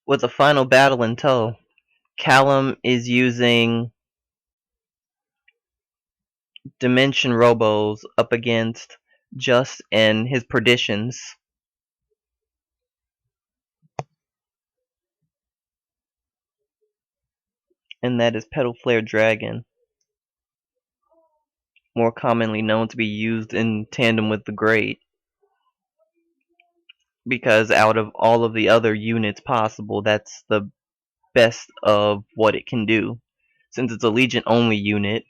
With the final battle in tow, Callum is using Dimension Robos up against Just and his Perditions. And that is Petal Flare Dragon, more commonly known to be used in tandem with the Great, because out of all of the other units possible, that's the best of what it can do. Since it's a Legion only unit,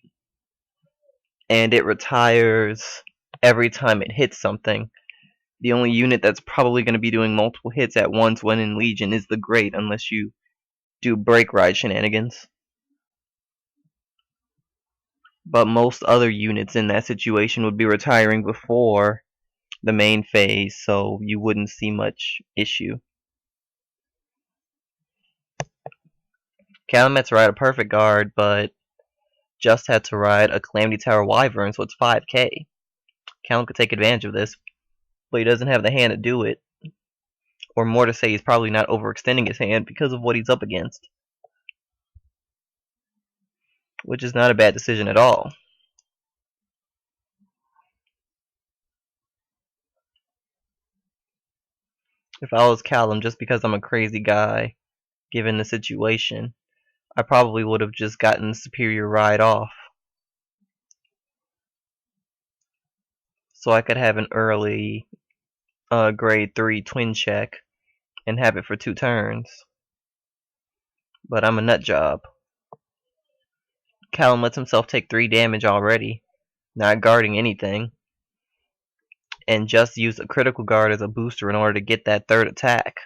and it retires every time it hits something, the only unit that's probably going to be doing multiple hits at once when in Legion is the Great, unless you do break ride shenanigans. But most other units in that situation would be retiring before the main phase, so you wouldn't see much issue. Callum had to ride a perfect guard, but just had to ride a Calamity Tower Wyvern, so it's 5k. Callum could take advantage of this, but he doesn't have the hand to do it. Or more to say, he's probably not overextending his hand because of what he's up against. Which is not a bad decision at all. If I was Callum, just because I'm a crazy guy, given the situation, I probably would have just gotten Superior Ride off. So I could have an early grade 3 twin check and have it for 2 turns. But I'm a nut job. Callum lets himself take 3 damage already, not guarding anything, and just use a critical guard as a booster in order to get that 3rd attack.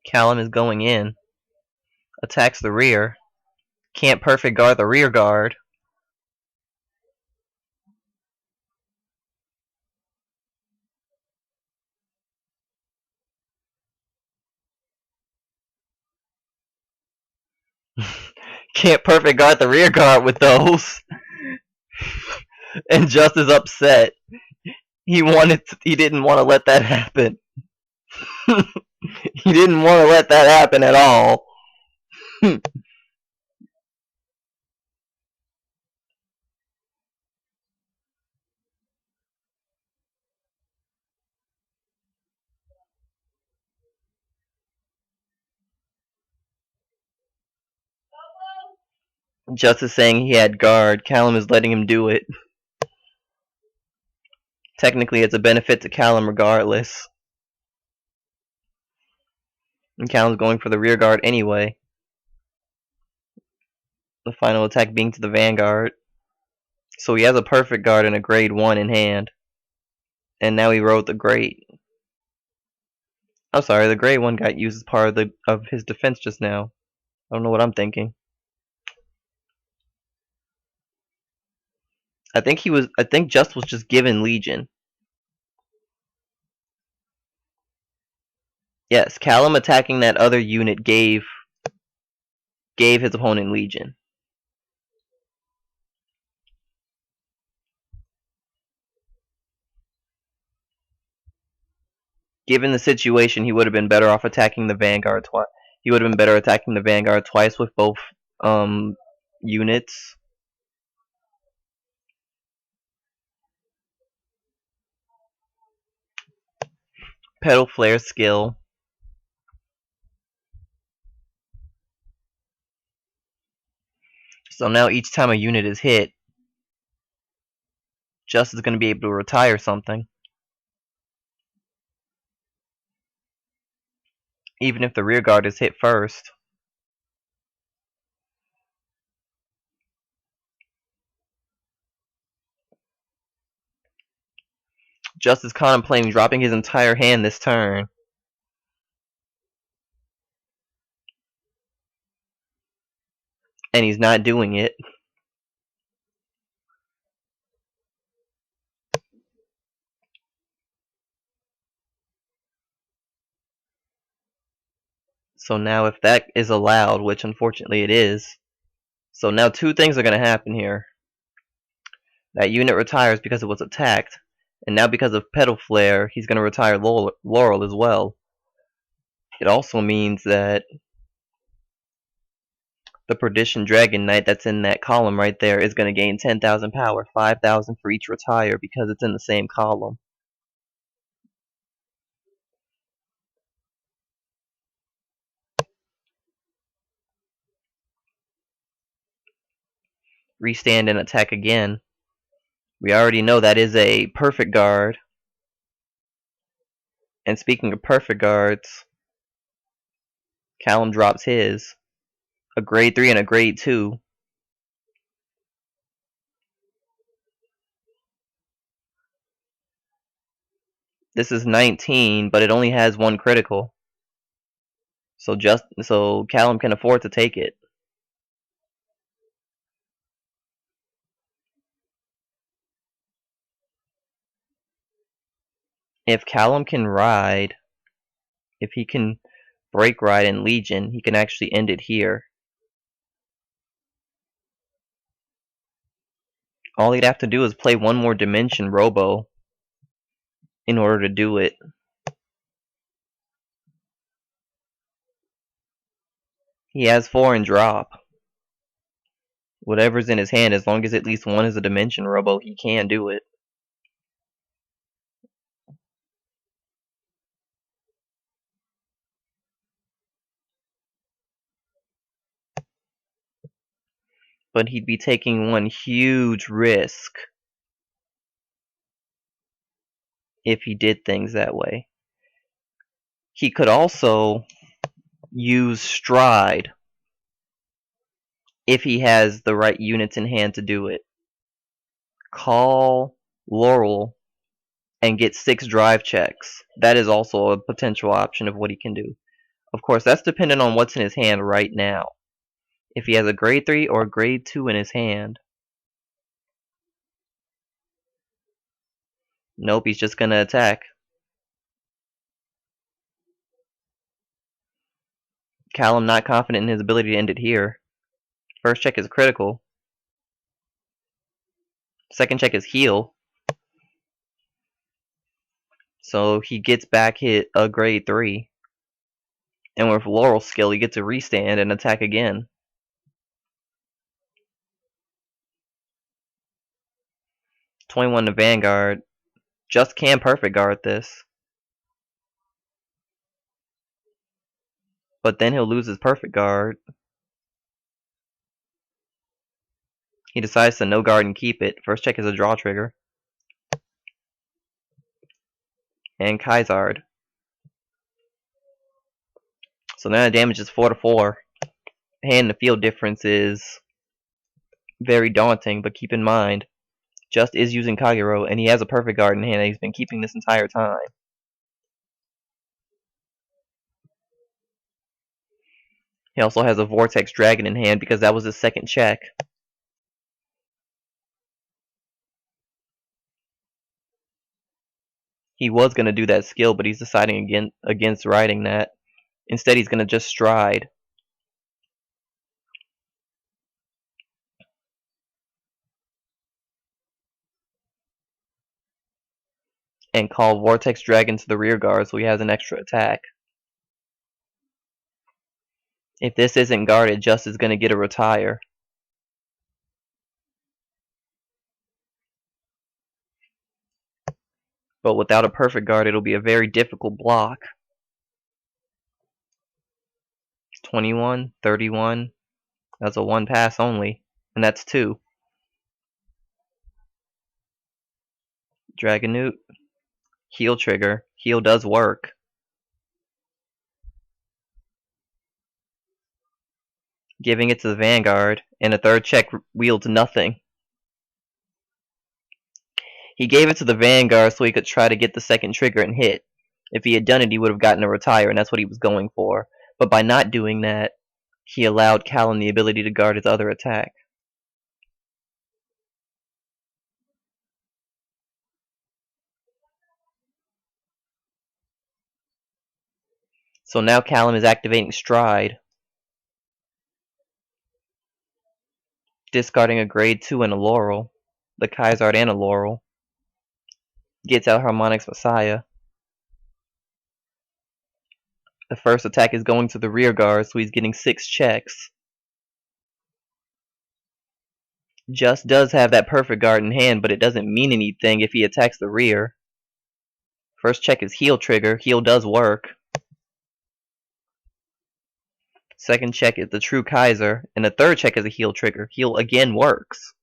Callum is going in, attacks the rear, can't perfect guard the rear guard. Can't perfect guard the rear guard with those. And just is upset. He didn't want to let that happen. He didn't want to let that happen at all. Just is saying he had guard. Callum is letting him do it. Technically, it's a benefit to Callum regardless. And Callum's going for the rear guard anyway. The final attack being to the Vanguard. So he has a perfect guard and a grade 1 in hand. And now he rode the great. I'm sorry, the grade 1 got used as part of his defense just now. I don't know what I'm thinking. I think Just was just given Legion. Yes, Callum attacking that other unit gave his opponent Legion. Given the situation, he would have been better off attacking the Vanguard twice. He would have been better attacking the Vanguard twice with both units. Petal Flare skill. So now each time a unit is hit, Just is going to be able to retire something. Even if the rear guard is hit first. Just is contemplating dropping his entire hand this turn. And he's not doing it. So now if that is allowed, which unfortunately it is, So now two things are going to happen here. That unit retires because it was attacked, and now because of Petal Flare, he's going to retire Laurel as well. It also means that the Perdition Dragon Knight that's in that column right there is going to gain 10,000 power, 5,000 for each retire because it's in the same column. Restand and attack again. We already know that is a perfect guard. And speaking of perfect guards, Callum drops his. A grade 3 and a grade 2. This is 19, but it only has one critical. So Callum can afford to take it. If Callum can ride, if he can break ride in Legion, he can actually end it here. All he'd have to do is play one more Dimension Robo in order to do it. He has 4 in drop. Whatever's in his hand, as long as at least one is a Dimension Robo, he can do it. But he'd be taking one huge risk if he did things that way. He could also use Stride if he has the right units in hand to do it. Call Laurel and get 6 drive checks. That is also a potential option of what he can do. Of course, that's dependent on what's in his hand right now. If he has a grade 3 or a grade 2 in his hand. Nope, he's just gonna attack. Callum not confident in his ability to end it here. First check is critical. Second check is heal. So he gets back hit a grade 3. And with Laurel's skill, he gets a restand and attack again. "21 to Vanguard. Just can perfect guard this. But then he'll lose his perfect guard. He decides to no guard and keep it. First check is a draw trigger. And Kaizard. So now the damage is 4 to 4. Hand to field difference is very daunting, but keep in mind, Just is using Kagero, and he has a perfect guard in hand that he's been keeping this entire time. He also has a Vortex Dragon in hand because that was his second check. He was going to do that skill, but he's deciding against riding that. Instead, he's going to just stride. And call Vortex Dragon to the rear guard so he has an extra attack. If this isn't guarded, Just is going to get a retire. But without a perfect guard, it'll be a very difficult block. 21, 31. That's a 1 pass only. And that's 2. Dragonute. Heal trigger. Heal does work. Giving it to the Vanguard. And a third check wields nothing. He gave it to the Vanguard so he could try to get the second trigger and hit. If he had done it, he would have gotten a retire, and that's what he was going for. But by not doing that, he allowed Callum the ability to guard his other attack. So now Callum is activating Stride. Discarding a grade 2 and a Laurel. The Kai'Zard and a Laurel. Gets out Harmonix Messiah. The first attack is going to the rear guard, so he's getting 6 checks. Just does have that perfect guard in hand, but it doesn't mean anything if he attacks the rear. First check is heal trigger. Heal does work. Second check is the true Kaiser, and the third check is a heal trigger. Heal again works.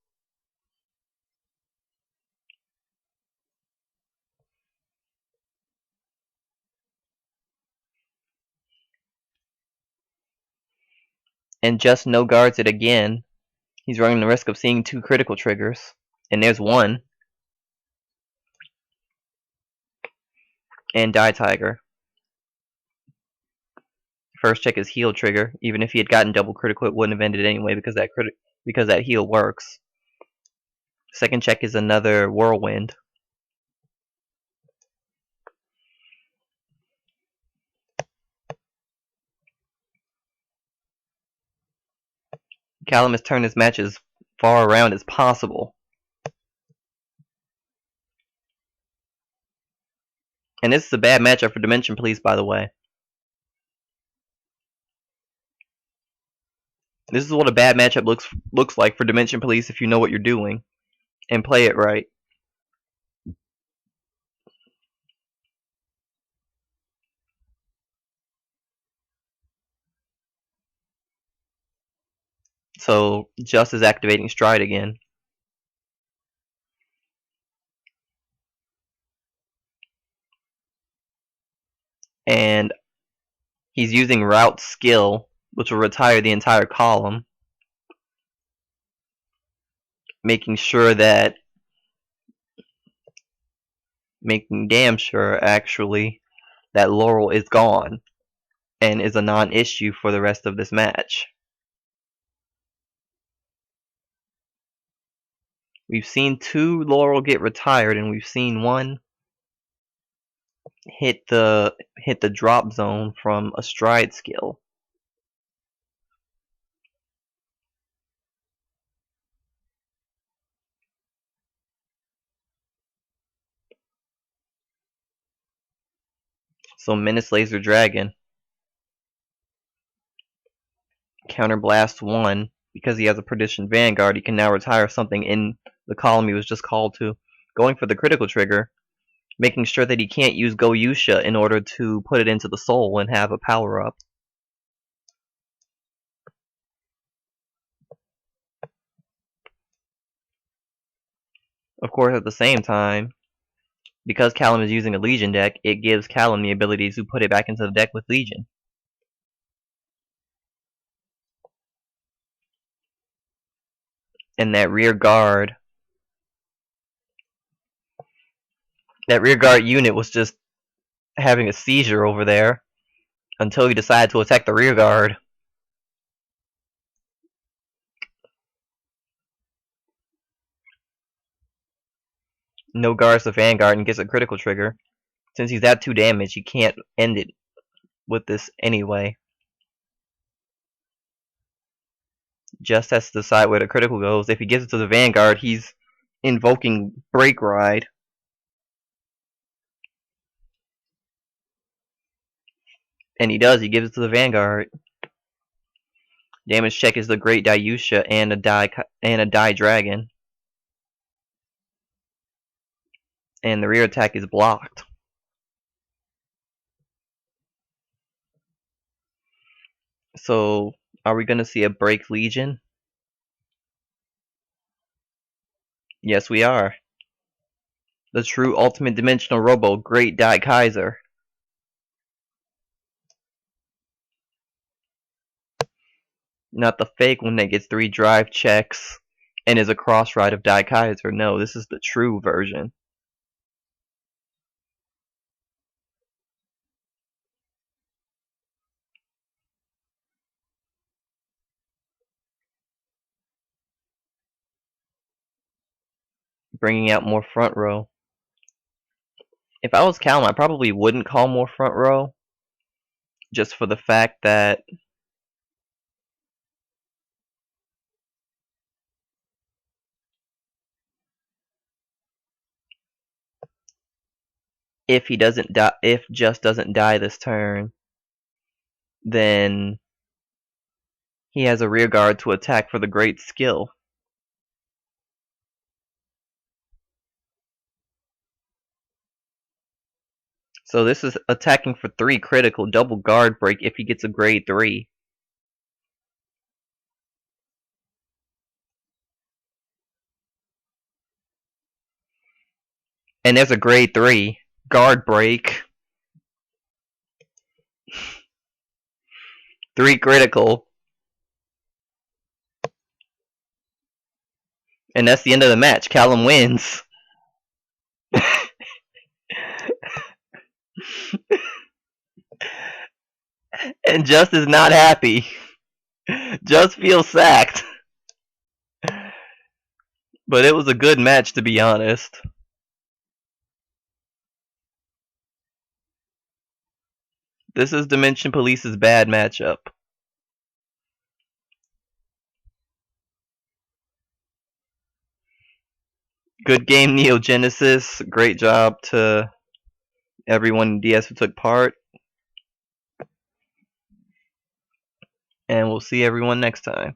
And just no guards it again. He's running the risk of seeing 2 critical triggers. And there's one. And Die Tiger. First check is heal trigger. Even if he had gotten double critical, it wouldn't have ended anyway because that heal works. Second check is another whirlwind. Callum has turned his match as far around as possible. And this is a bad matchup for Dimension Police, by the way. This is what a bad matchup looks like for Dimension Police if you know what you're doing and play it right. So Just is activating Stride again. And he's using Route Skill, which will retire the entire column. Making damn sure actually that Laurel is gone and is a non-issue for the rest of this match. We've seen 2 Laurel get retired, and we've seen 1 hit the drop zone from a Stride skill. So Menace Laser Dragon. Counterblast 1. Because he has a Perdition Vanguard, he can now retire something in the column he was just called to. Going for the critical trigger. Making sure that he can't use Goyusha in order to put it into the soul and have a power up. Of course, at the same time, because Callum is using a Legion deck, it gives Callum the ability to put it back into the deck with Legion. And that rear guard unit was just having a seizure over there until he decided to attack the rear guard. No guards the Vanguard and gets a critical trigger. Since he's at 2 damage, he can't end it with this anyway. Just has to decide where the critical goes. If he gives it to the Vanguard, he's invoking Break Ride. And he does, he gives it to the Vanguard. Damage check is the Great Dayusha and a Die Dragon. And the rear attack is blocked. So, are we going to see a Break Legion? Yes, we are. The true ultimate dimensional robo, Great Die Kaiser. Not the fake one that gets 3 drive checks and is a cross ride of Die Kaiser. No, this is the true version. Bringing out more front row. If I was Callum, I probably wouldn't call more front row. Just for the fact that if he doesn't die, if Just doesn't die this turn, then he has a rear guard to attack for the great skill. So this is attacking for 3 critical, double guard break if he gets a grade 3. And there's a grade 3 guard break. 3 critical. And that's the end of the match. Callum wins. And Just is not happy. Just feels sacked. But it was a good match, to be honest. This is Dimension Police's bad matchup. Good game, Neo Genesis. Great job to everyone in DS who took part. And we'll see everyone next time.